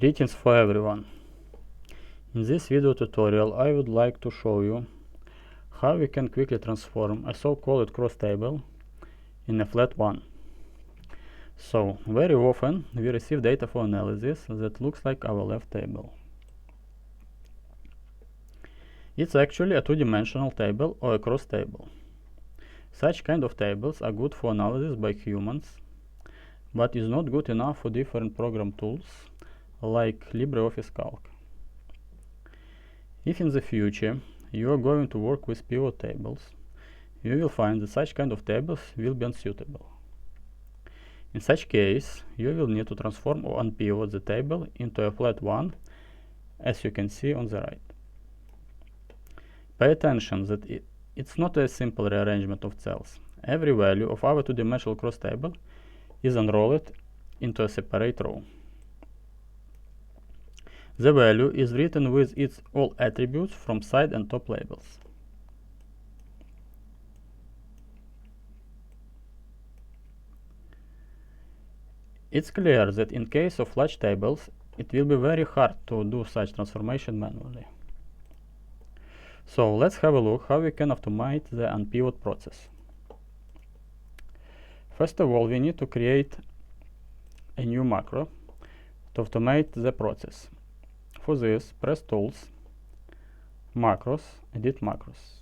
Greetings for everyone. In this video tutorial I would like to show you how we can quickly transform a so-called cross table in a flat one. So, very often we receive data for analysis that looks like our left table. It's actually a two-dimensional table or a cross table. Such kind of tables are good for analysis by humans, but is not good enough for different program tools like LibreOffice Calc. If in the future you are going to work with pivot tables, you will find that such kind of tables will be unsuitable. In such case, you will need to transform or unpivot the table into a flat one, as you can see on the right. Pay attention that it's not a simple rearrangement of cells. Every value of our two-dimensional cross table is unrolled into a separate row. The value is written with its all attributes from side and top labels. It's clear that in case of large tables, it will be very hard to do such transformation manually. So let's have a look how we can automate the unpivot process. First of all, we need to create a new macro to automate the process. For this, press Tools, Macros, Edit Macros.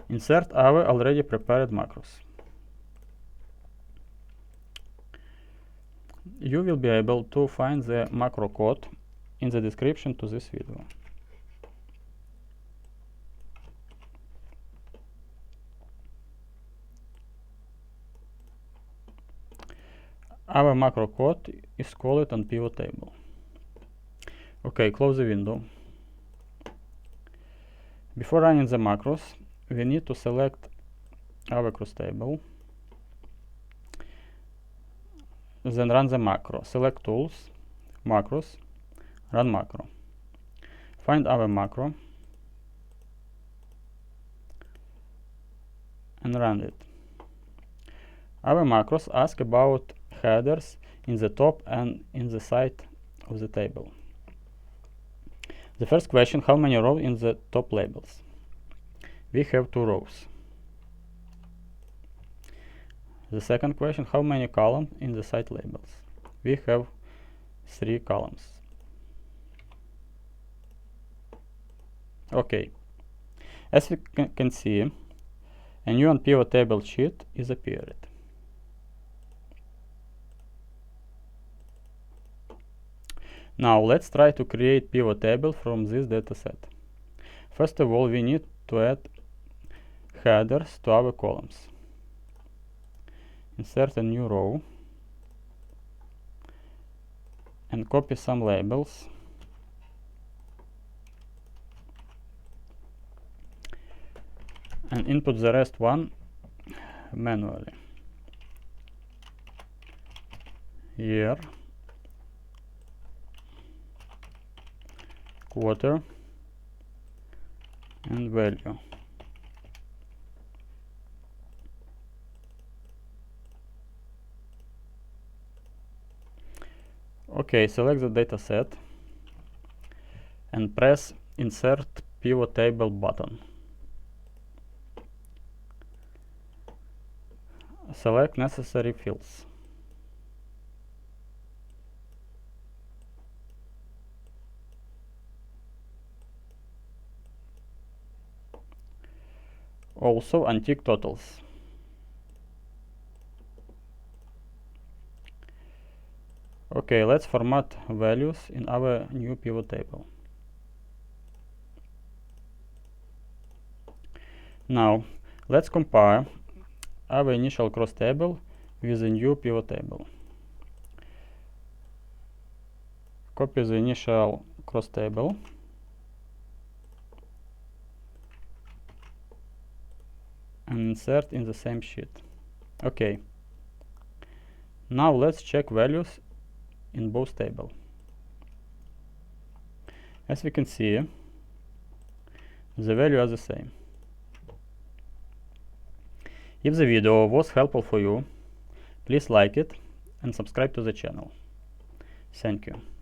Insert our already prepared macros. You will be able to find the macro code in the description to this video. Our macro code is called Unpivot table. Okay, close the window. Before running the macros, we need to select our cross table. Then run the macro. Select Tools, Macros, Run Macro. Find our macro and run it. Our macros ask about headers in the top and in the side of the table. The first question, how many rows in the top labels? We have 2 rows. The second question, how many columns in the side labels? We have 3 columns. Okay, as we can see, a new Unpivot table sheet is appeared. Now let's try to create pivot table from this dataset. First of all, we need to add headers to our columns. Insert a new row and copy some labels and input the rest one manually. Year, quarter, and value. Okay, select the data set and press Insert Pivot Table button. Select necessary fields. Also untick totals. Okay, let's format values in our new pivot table. Now, let's compare our initial cross table with the new pivot table. Copy the initial cross table and insert in the same sheet. Okay. Now let's check values in both tables. As we can see, the values are the same. If the video was helpful for you, please like it and subscribe to the channel. Thank you.